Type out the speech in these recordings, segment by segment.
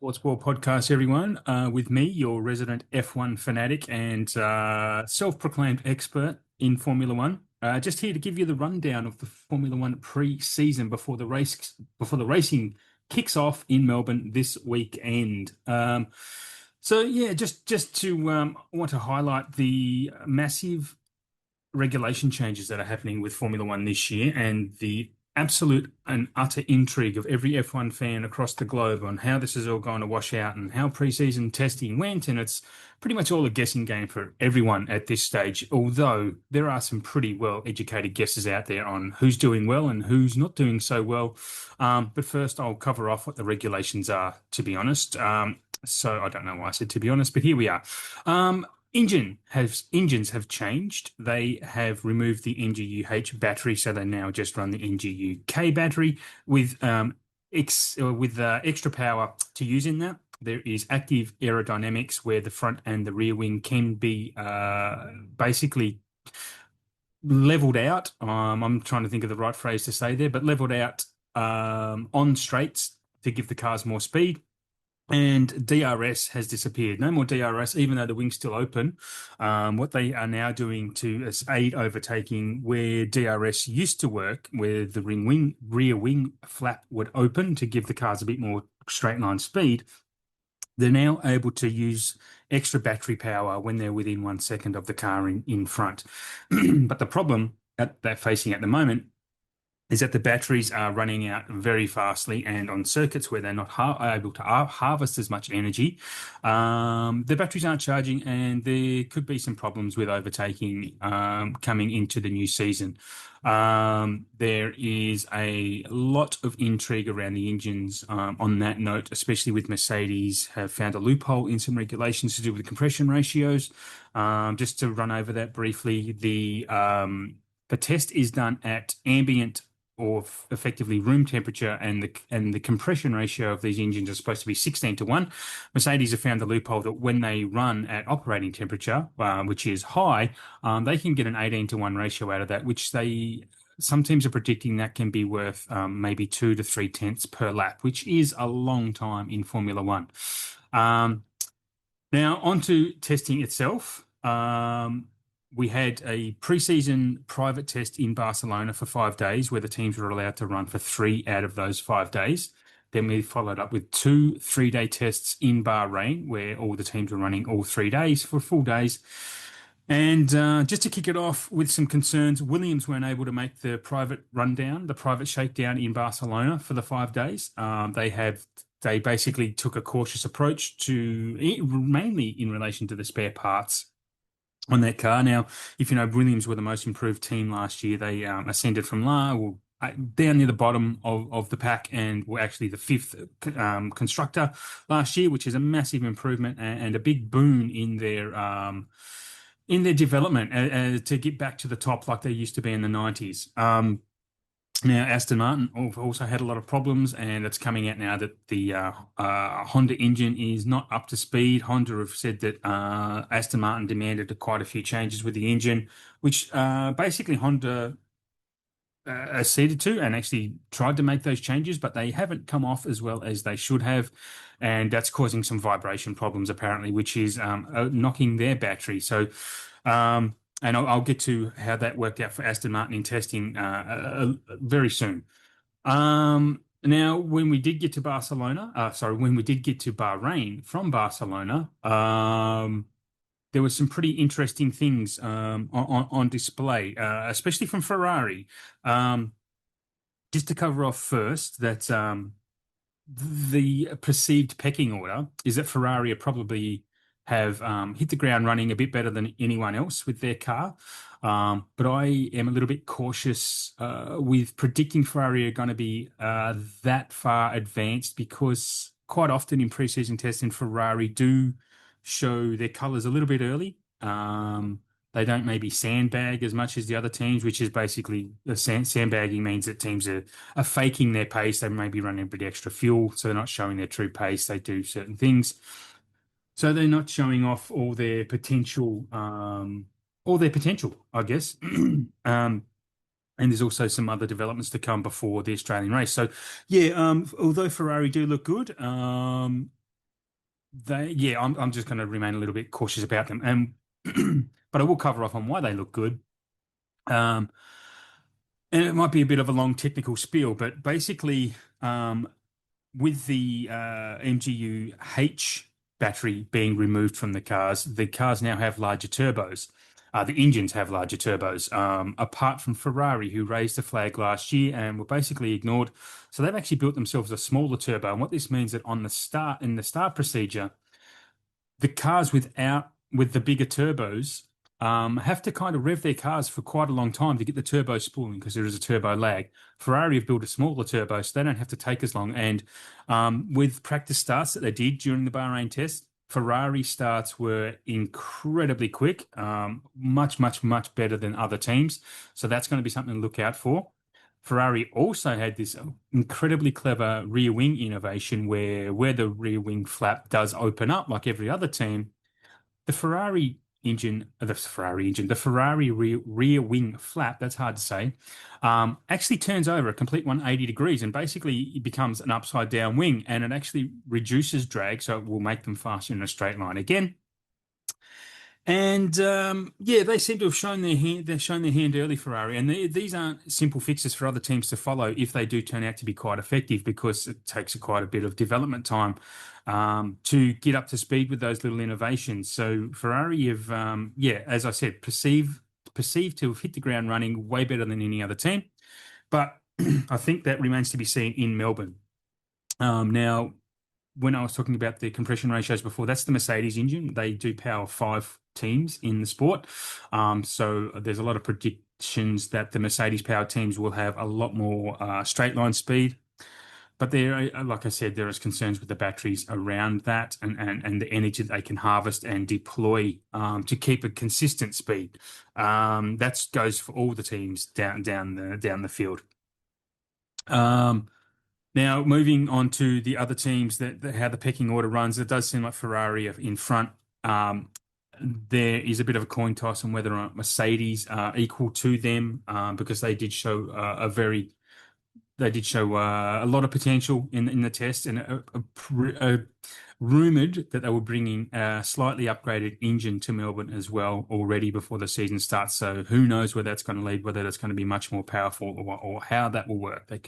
Sports Ball Podcast, everyone. With me, your resident F1 fanatic and self-proclaimed expert in Formula One. Just here to give you the rundown of the Formula One pre-season before the racing kicks off in Melbourne this weekend. So yeah, just to want to highlight the massive regulation changes that are happening with Formula One this year and the absolute and utter intrigue of every F1 fan across the globe on how this is all going to wash out and how preseason testing went. And it's pretty much all a guessing game for everyone at this stage, although there are some pretty well-educated guesses out there on who's doing well and who's not doing so well. But first, I'll cover off what the regulations are, to be honest. So I don't know why I said to be honest, but here we are. Engines have changed. They have removed the NGUH battery, so they now just run the NGUK battery with extra power to use in that. There is active aerodynamics where the front and the rear wing can be basically leveled out. I'm trying to think of the right phrase to say there, but leveled out on straights to give the cars more speed. And DRS has disappeared. No more DRS, even though the wing's still open. What they are now doing to aid overtaking where DRS used to work, where the rear wing flap would open to give the cars a bit more straight line speed, they're now able to use extra battery power when they're within 1 second of the car in front. But the problem that they're facing at the moment is that the batteries are running out very fastly, and on circuits where they're not able to harvest as much energy, the batteries aren't charging, and there could be some problems with overtaking coming into the new season. There is a lot of intrigue around the engines on that note, especially with Mercedes have found a loophole in some regulations to do with compression ratios. Just to run over that briefly, the test is done at ambient or effectively room temperature, and the compression ratio of these engines are supposed to be 16:1. Mercedes have found the loophole that when they run at operating temperature, which is high, they can get an 18:1 ratio out of that, which some teams are predicting that can be worth maybe 2 to 3 tenths per lap, which is a long time in Formula One. Now, onto testing itself. We had a pre-season private test in Barcelona for 5 days where the teams were allowed to run for 3 out of those 5 days. Then we followed up with 2 3-day tests in Bahrain where all the teams were running all 3 days for full days. And just to kick it off with some concerns, Williams weren't able to make the private rundown, the private shakedown in Barcelona for the 5 days. They basically took a cautious approach mainly in relation to the spare parts on that car. Now, if you know, Williams were the most improved team last year. They ascended from down near the bottom of the pack and were actually the 5th constructor last year, which is a massive improvement and a big boon in their development to get back to the top like they used to be in the 90s. Now, Aston Martin also had a lot of problems, and it's coming out now that the Honda engine is not up to speed. Honda have said that Aston Martin demanded quite a few changes with the engine, which basically Honda acceded to and actually tried to make those changes, but they haven't come off as well as they should have. And that's causing some vibration problems, apparently, which is knocking their battery. So, and I'll get to how that worked out for Aston Martin in testing very soon. Now, when we did get to Bahrain from Barcelona, there were some pretty interesting things on display, especially from Ferrari. Just to cover off first that the perceived pecking order is that Ferrari are probably have hit the ground running a bit better than anyone else with their car. But I am a little bit cautious with predicting Ferrari are going to be that far advanced, because quite often in preseason testing, Ferrari do show their colors a little bit early. They don't maybe sandbag as much as the other teams, which is basically sandbagging means that teams are faking their pace. They may be running a bit extra fuel, so they're not showing their true pace. They do certain things. So they're not showing off all their potential, I guess. And there's also some other developments to come before the Australian race. So, yeah, although Ferrari do look good, Yeah, I'm just going to remain a little bit cautious about them, and but I will cover off on why they look good. Um, and it might be a bit of a long technical spiel, but basically, with the MGU-H battery being removed from the cars now have larger turbos. The engines have larger turbos, apart from Ferrari, who raised the flag last year and were basically ignored. So they've actually built themselves a smaller turbo. And what this means that on the start, in the start procedure, the cars with the bigger turbos have to kind of rev their cars for quite a long time to get the turbo spooling because there is a turbo lag. Ferrari have built a smaller turbo, so they don't have to take as long. And with practice starts that they did during the Bahrain test, Ferrari starts were incredibly quick, much, much, much better than other teams. So that's going to be something to look out for. Ferrari also had this incredibly clever rear wing innovation where the rear wing flap does open up like every other team, the Ferrari rear wing flap, that's hard to say, actually turns over a complete 180 degrees and basically it becomes an upside down wing and it actually reduces drag, so it will make them faster in a straight line again. And yeah, they seem to have shown their hand. They've shown their hand early, Ferrari, and these aren't simple fixes for other teams to follow if they do turn out to be quite effective, because it takes quite a bit of development time to get up to speed with those little innovations. So Ferrari have, yeah, as I said, perceived to have hit the ground running way better than any other team, but I think that remains to be seen in Melbourne. Now, when I was talking about the compression ratios before, that's the Mercedes engine. They do power five teams in the sport. So there's a lot of predictions that the Mercedes powered teams will have a lot more straight line speed. But there, like I said, there is concerns with the batteries around that and the energy that they can harvest and deploy to keep a consistent speed. That goes for all the teams down the field. Um, Now, moving on to the other teams that how the pecking order runs, it does seem like Ferrari are in front. Um, there is a bit of a coin toss on whether or not Mercedes are equal to them, because they did show a lot of potential in the test, and rumored that they were bringing a slightly upgraded engine to Melbourne as well already before the season starts. So who knows where that's going to lead, whether that's going to be much more powerful or how that will work. That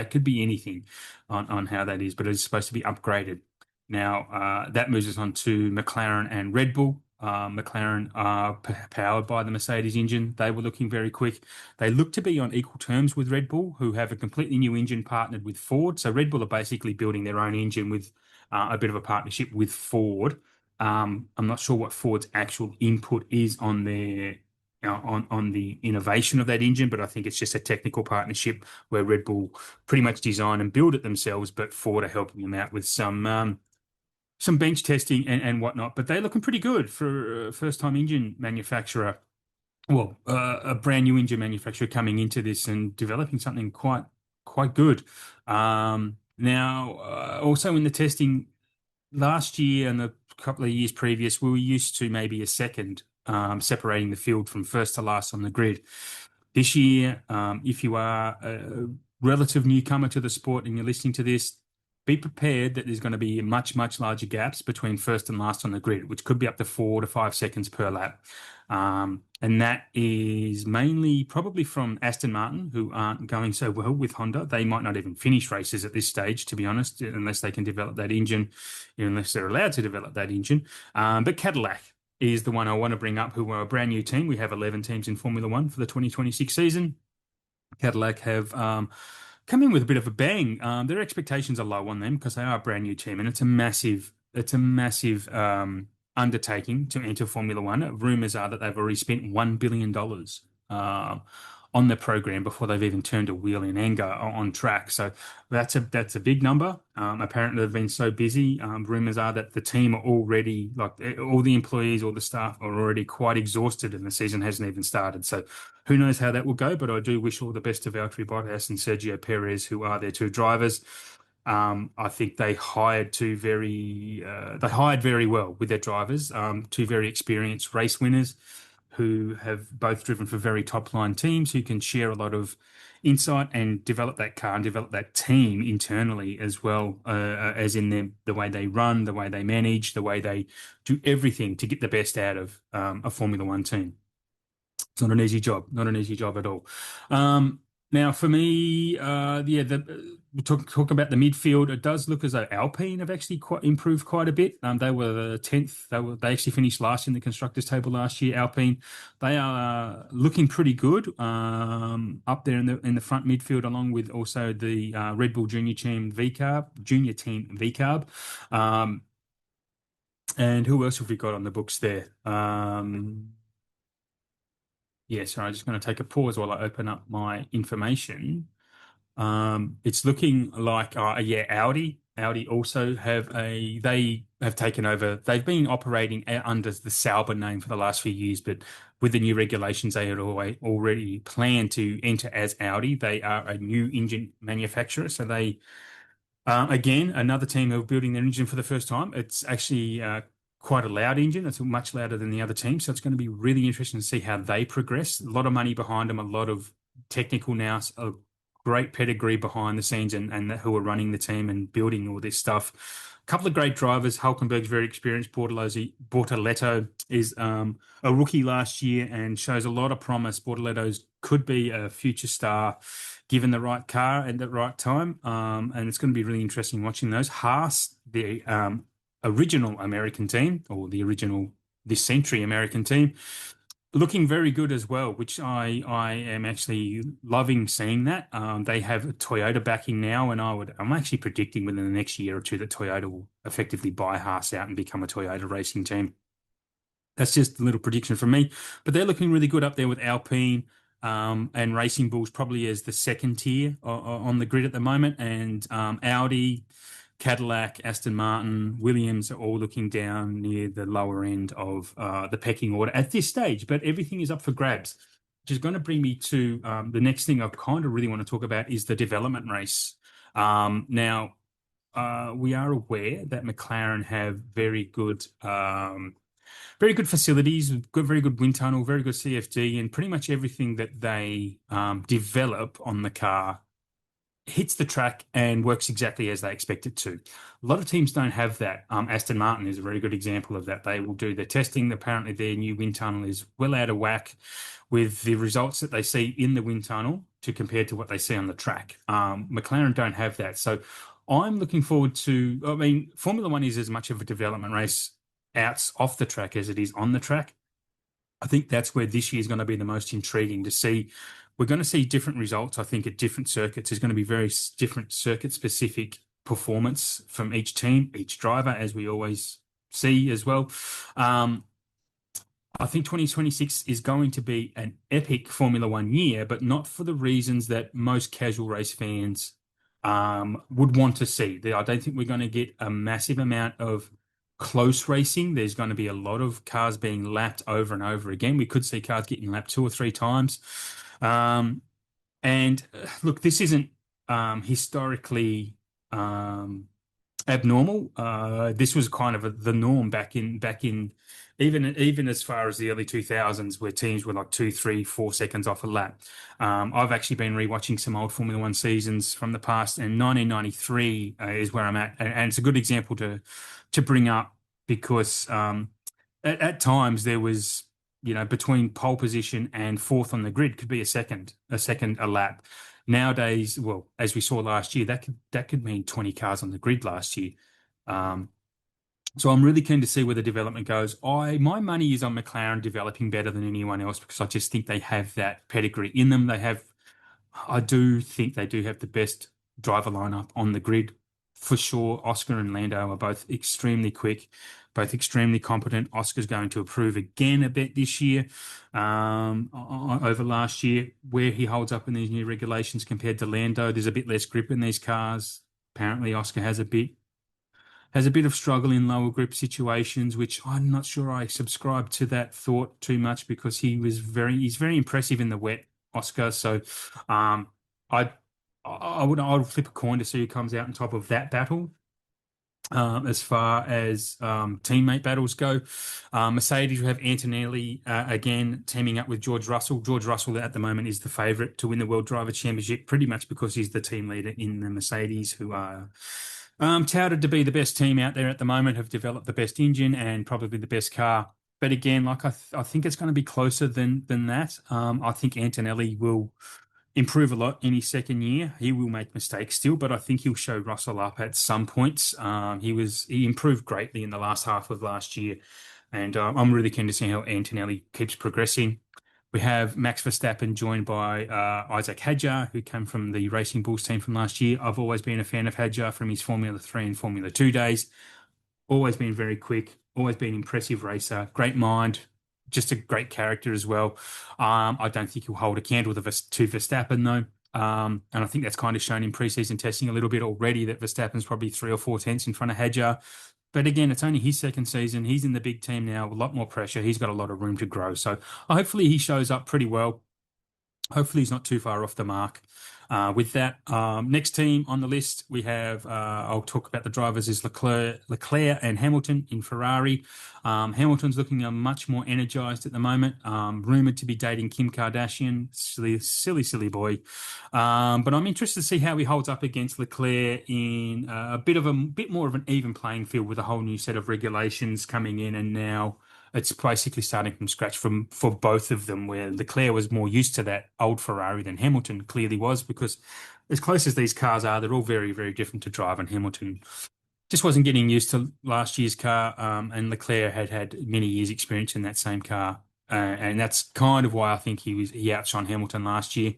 could be anything on how that is, but it's supposed to be upgraded. Now that moves us on to McLaren and Red Bull. McLaren are powered by the Mercedes engine. They were looking very quick. They look to be on equal terms with Red Bull, who have a completely new engine partnered with Ford. So Red Bull are basically building their own engine with a bit of a partnership with Ford. I'm not sure what Ford's actual input is on their on the innovation of that engine, but I think it's just a technical partnership where Red Bull pretty much design and build it themselves, but Ford are helping them out with some bench testing and whatnot. But they're looking pretty good for a first-time engine manufacturer. Well, a brand new engine manufacturer coming into this and developing something quite good. Now, also in the testing last year and the couple of years previous, we were used to maybe a second separating the field from first to last on the grid. This year, if you are a relative newcomer to the sport and you're listening to this, be prepared that there's going to be much, much larger gaps between first and last on the grid, which could be up to 4 to 5 seconds per lap. And that is mainly probably from Aston Martin, who aren't going so well with Honda. They might not even finish races at this stage, to be honest, unless they can develop that engine, unless they're allowed to develop that engine. But Cadillac is the one I want to bring up, who are a brand new team. We have 11 teams in Formula One for the 2026 season. Cadillac have come in with a bit of a bang. Their expectations are low on them because they are a brand new team, and it's a massive undertaking to enter Formula One. Rumors are that they've already spent $1 billion on the program before they've even turned a wheel in anger on track. So that's a big number. Apparently they've been so busy. Rumors are that the team are already, like all the employees, all the staff are already quite exhausted and the season hasn't even started. So who knows how that will go, but I do wish all the best to Valtteri Bottas and Sergio Perez, who are their two drivers. I think they hired very well with their drivers, two very experienced race winners who have both driven for very top line teams who can share a lot of insight and develop that car and develop that team internally as well, as in the way they run, the way they manage, the way they do everything to get the best out of a Formula One team. It's not an easy job, not an easy job at all. Now, for me, yeah, we talk about the midfield. It does look as though Alpine have actually quite improved quite a bit. They were the 10th. They actually finished last in the constructors table last year. Alpine, they are looking pretty good up there in the front midfield, along with also the Red Bull Junior Team VCarb. And who else have we got on the books there? Yeah, sorry, I'm just going to take a pause while I open up my information. It's looking like, yeah, Audi. Audi also they have taken over. They've been operating under the Sauber name for the last few years, but with the new regulations, they had already planned to enter as Audi. They are a new engine manufacturer, so they again, another team who are building their engine for the first time. It's actually quite a loud engine. It's much louder than the other team. So it's going to be really interesting to see how they progress. A lot of money behind them, a lot of technical now, a great pedigree behind the scenes and who are running the team and building all this stuff. A couple of great drivers. Hulkenberg's very experienced. Bortoleto is a rookie last year and shows a lot of promise. Bortoleto could be a future star given the right car and the right time. And it's going to be really interesting watching those. Haas, the original American team, or the original this century American team, looking very good as well, which I am actually loving seeing that. They have a Toyota backing now, and I'm actually predicting within the next year or two that Toyota will effectively buy Haas out and become a Toyota racing team. That's just a little prediction from me, but they're looking really good up there with Alpine. And Racing Bulls probably as the second tier on the grid at the moment, and Audi, Cadillac, Aston Martin, Williams are all looking down near the lower end of the pecking order at this stage. But everything is up for grabs, which is going to bring me to the next thing I kind of really want to talk about is the development race. Now, we are aware that McLaren have very good facilities, very good wind tunnel, very good CFD, and pretty much everything that they develop on the car hits the track and works exactly as they expect it to. A lot of teams don't have that. Aston Martin is a very good example of that. They will do their testing. Apparently, their new wind tunnel is well out of whack with the results that they see in the wind tunnel to compare to what they see on the track. McLaren don't have that. So I'm looking forward to, I mean, Formula One is as much of a development race off the track as it is on the track. I think that's where this year is going to be the most intriguing to see. We're going to see different results, I think, at different circuits. There's going to be very different circuit-specific performance from each team, each driver, as we always see as well. I think 2026 is going to be an epic Formula One year, but not for the reasons that most casual race fans would want to see. I don't think we're going to get a massive amount of close racing. There's going to be a lot of cars being lapped over and over again. We could see cars getting lapped 2 or 3 times. And look, this isn't historically abnormal. This was kind of the norm back in even as far as the early 2000s, where teams were like 2, 3, 4 seconds off a lap. I've actually been rewatching some old Formula One seasons from the past, and 1993 is where I'm at, and it's a good example to bring up because at times there was, between pole position and fourth on the grid could be a lap. Nowadays, well, as we saw last year, that could mean 20 cars on the grid last year. So I'm really keen to see where the development goes. My money is on McLaren developing better than anyone else because I just think they have that pedigree in them. I do think they do have the best driver lineup on the grid for sure. Oscar and Lando are both extremely quick, both extremely competent. Oscar's going to improve again a bit this year over last year, where he holds up in these new regulations compared to Lando. There's a bit less grip in these cars. Apparently, Oscar has a bit of struggle in lower grip situations, which I'm not sure I subscribe to that thought too much because he's very impressive in the wet, Oscar. So I would flip a coin to see who comes out on top of that battle. As far as teammate battles go, Mercedes will have Antonelli again teaming up with George Russell. George Russell at the moment is the favourite to win the World Driver Championship, pretty much because he's the team leader in the Mercedes, who are touted to be the best team out there at the moment, have developed the best engine and probably the best car. But again, like I think it's going to be closer than that. I think Antonelli will improve a lot in his second year. He will make mistakes still, but I think he'll show Russell up at some points. He improved greatly in the last half of last year, and I'm really keen to see how Antonelli keeps progressing. We have Max Verstappen joined by Isaac Hadjar, who came from the Racing Bulls team from last year. I've always been a fan of Hadjar from his Formula 3 and Formula 2 days. Always been very quick, always been an impressive racer, great mind, just a great character as well. I don't think he'll hold a candle to Verstappen though. And I think that's kind of shown in preseason testing a little bit already that Verstappen's probably 3 or 4 tenths in front of Hadjar. But again, it's only his second season. He's in the big team now, a lot more pressure. He's got a lot of room to grow. So hopefully he shows up pretty well. Hopefully he's not too far off the mark. With that, next team on the list, we have, I'll talk about the drivers, is Leclerc and Hamilton in Ferrari. Hamilton's looking much more energized at the moment, rumored to be dating Kim Kardashian. Silly boy. But I'm interested to see how he holds up against Leclerc in a bit more of an even playing field with a whole new set of regulations coming in, and now it's basically starting from scratch for both of them, where Leclerc was more used to that old Ferrari than Hamilton clearly was, because as close as these cars are, they're all very, very different to drive, and Hamilton just wasn't getting used to last year's car, and Leclerc had many years' experience in that same car, and that's kind of why I think he outshone Hamilton last year.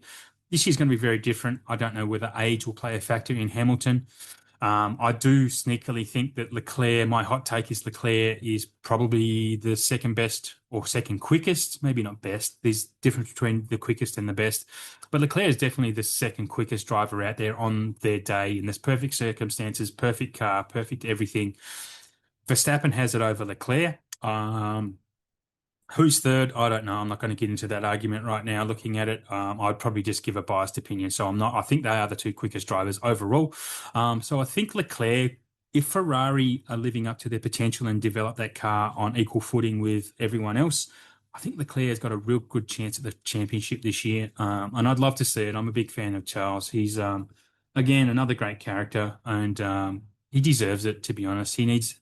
This year's going to be very different. I don't know whether age will play a factor in Hamilton. I do sneakily think that my hot take is Leclerc is probably the second best or second quickest, maybe not best. There's difference between the quickest and the best. But Leclerc is definitely the second quickest driver out there on their day in this perfect circumstances, perfect car, perfect everything. Verstappen has it over Leclerc. Who's third? I don't know. I'm not going to get into that argument right now. Looking at it, I'd probably just give a biased opinion. So I'm not. I think they are the two quickest drivers overall. So I think Leclerc, if Ferrari are living up to their potential and develop that car on equal footing with everyone else, I think Leclerc has got a real good chance at the championship this year. And I'd love to see it. I'm a big fan of Charles. He's again another great character, and he deserves it. To be honest, he needs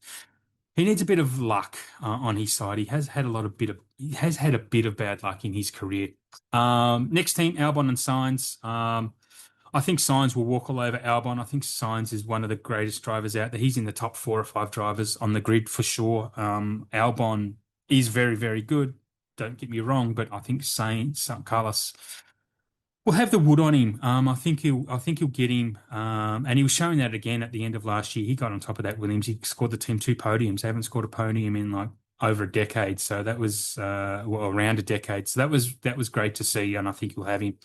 a bit of luck on his side. He has had a bit of bad luck in his career. Next team, Albon and Sainz. I think Sainz will walk all over Albon. I think Sainz is one of the greatest drivers out there. He's in the top 4 or 5 drivers on the grid for sure. Albon is very, very good. Don't get me wrong, but I think Carlos will have the wood on him. I think he'll get him. And he was showing that again at the end of last year. He got on top of that Williams. He scored the team 2 podiums. They haven't scored a podium in like over a decade. So that was around a decade. So that was great to see, and I think you'll have him.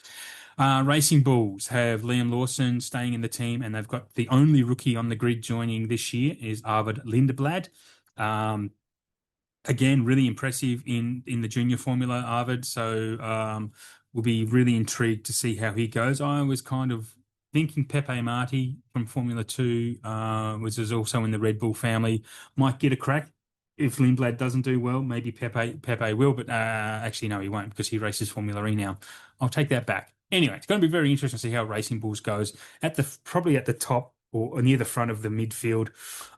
Racing Bulls have Liam Lawson staying in the team, and they've got the only rookie on the grid joining this year is Arvid Lindeblad. Again, really impressive in the junior formula, Arvid. So we'll be really intrigued to see how he goes. I was kind of thinking Pepe Marti from Formula 2, which is also in the Red Bull family, might get a crack. If Lindblad doesn't do well, maybe Pepe will, but actually no, he won't, because he races Formula E now. I'll take that back. Anyway, it's going to be very interesting to see how Racing Bulls goes probably at the top or near the front of the midfield.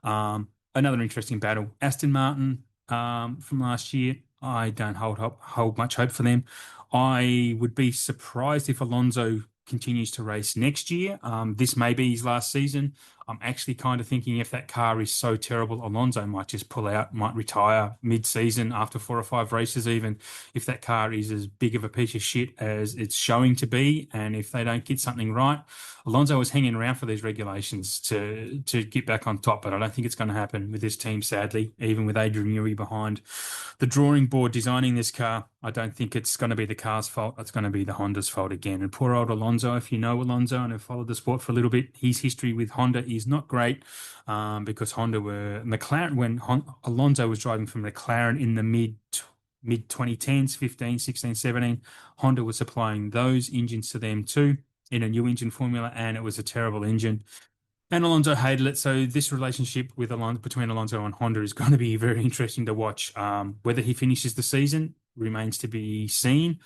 Another interesting battle. Aston Martin from last year. I don't hold much hope for them. I would be surprised if Alonso continues to race next year. This may be his last season. I'm actually kind of thinking if that car is so terrible, Alonso might just pull out, might retire mid-season after 4 or 5 races even, if that car is as big of a piece of shit as it's showing to be, and if they don't get something right. Alonso was hanging around for these regulations to get back on top, but I don't think it's going to happen with this team, sadly, even with Adrian Newey behind the drawing board designing this car. I don't think it's going to be the car's fault. It's going to be the Honda's fault again. And poor old Alonso, if you know Alonso and have followed the sport for a little bit, his history with Honda is not great, because Honda were McLaren when Alonso was driving for McLaren in the mid 2010s, 15, 16, 17. Honda was supplying those engines to them too in a new engine formula, and it was a terrible engine. And Alonso hated it, so this relationship with between Alonso and Honda is going to be very interesting to watch. Whether he finishes the season remains to be seen.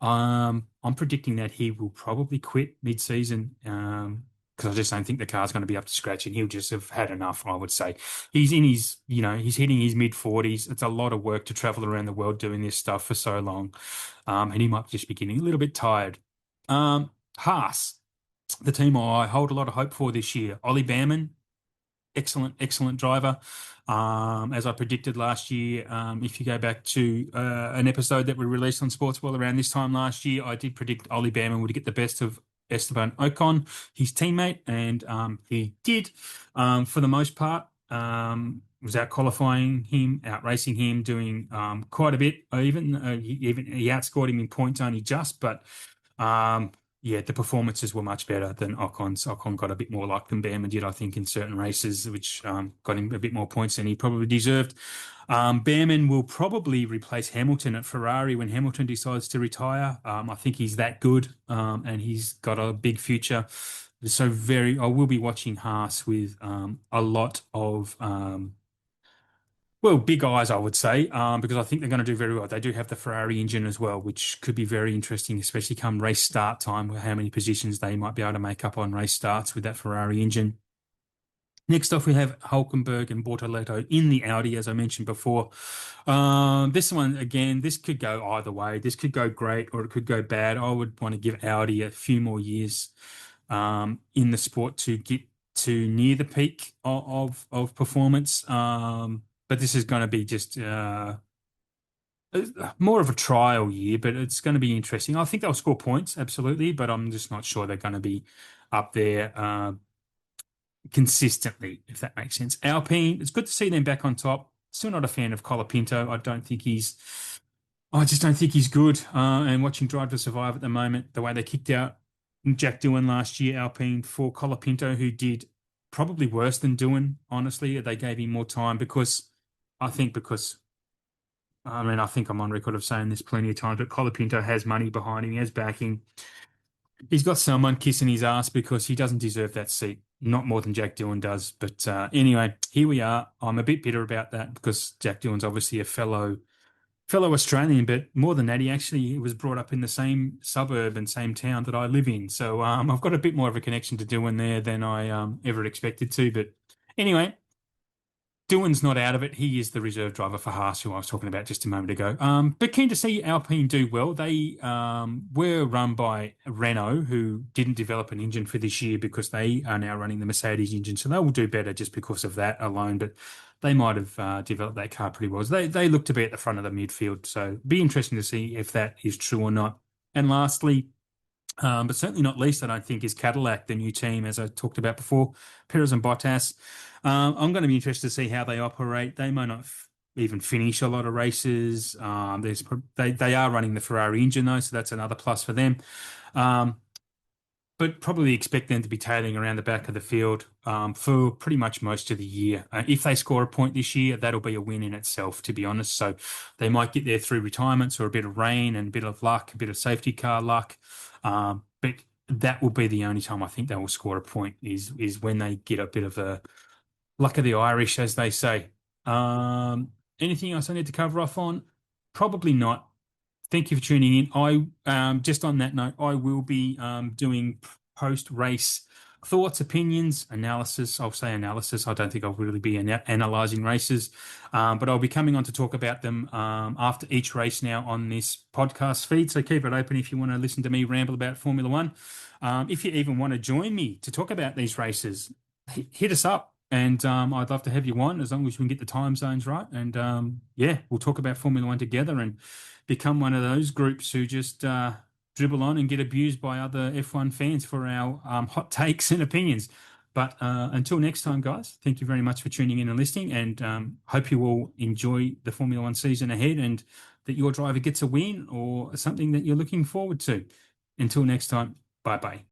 I'm predicting that he will probably quit mid-season, because I just don't think the car's going to be up to scratch, and he'll just have had enough, I would say. He's in his, he's hitting his mid-40s. It's a lot of work to travel around the world doing this stuff for so long, and he might just be getting a little bit tired. Haas, the team I hold a lot of hope for this year. Ollie Behrman, excellent, excellent driver. As I predicted last year, if you go back to an episode that we released on Sportswell around this time last year, I did predict Ollie Behrman would get the best of Esteban Ocon, his teammate, and he did for the most part. Was out qualifying him, out racing him, doing quite a bit. He outscored him in points only just, but um, yeah, the performances were much better than Ocon's. Ocon got a bit more luck than Behrman did, I think, in certain races, which got him a bit more points than he probably deserved. Behrman will probably replace Hamilton at Ferrari when Hamilton decides to retire. I think he's that good, and he's got a big future. I will be watching Haas with a lot of well, big eyes, I would say, because I think they're going to do very well. They do have the Ferrari engine as well, which could be very interesting, especially come race start time, how many positions they might be able to make up on race starts with that Ferrari engine. Next off, we have Hulkenberg and Bortoleto in the Audi, as I mentioned before. This one, again, this could go either way. This could go great or it could go bad. I would want to give Audi a few more years in the sport to get to near the peak of performance. But this is going to be just more of a trial year, but it's going to be interesting. I think they'll score points, absolutely, but I'm just not sure they're going to be up there consistently, if that makes sense. Alpine, it's good to see them back on top. Still not a fan of Colapinto. I just don't think he's good. And watching Drive to Survive at the moment, the way they kicked out Jack Doohan last year, Alpine, for Colapinto, who did probably worse than Doohan, honestly. They gave him more time because I think I'm on record of saying this plenty of times, but Colapinto has money behind him, he has backing. He's got someone kissing his ass because he doesn't deserve that seat, not more than Jack Doohan does. But anyway, here we are. I'm a bit bitter about that because Jack Doohan's obviously a fellow Australian, but more than that, he actually was brought up in the same suburb and same town that I live in. So I've got a bit more of a connection to Doohan there than I ever expected to. But anyway, Doohan's not out of it. He is the reserve driver for Haas, who I was talking about just a moment ago. But keen to see Alpine do well. They were run by Renault, who didn't develop an engine for this year because they are now running the Mercedes engine. So they will do better just because of that alone. But they might have developed that car pretty well. So they look to be at the front of the midfield. So be interesting to see if that is true or not. And lastly, but certainly not least, I don't think, is Cadillac, the new team, as I talked about before, Perez and Bottas. I'm going to be interested to see how they operate. They might not even finish a lot of races. They are running the Ferrari engine, though, so that's another plus for them. But probably expect them to be tailing around the back of the field for pretty much most of the year. If they score a point this year, that'll be a win in itself, to be honest. So they might get there through retirements or a bit of rain and a bit of luck, a bit of safety car luck. But that will be the only time I think they will score a point is when they get a bit of a luck of the Irish, as they say. Anything else I need to cover off on? Probably not. Thank you for tuning in. Just on that note, I will be doing post-race thoughts, opinions, analysis. I'll say analysis. I don't think I'll really be analyzing races, but I'll be coming on to talk about them after each race now on this podcast feed. So keep it open if you want to listen to me ramble about Formula One. If you even want to join me to talk about these races, hit us up. And I'd love to have you on as long as we can get the time zones right. And yeah, we'll talk about Formula One together and become one of those groups who just dribble on and get abused by other F1 fans for our hot takes and opinions. But until next time, guys, thank you very much for tuning in and listening, and hope you all enjoy the Formula One season ahead and that your driver gets a win or something that you're looking forward to. Until next time, bye-bye.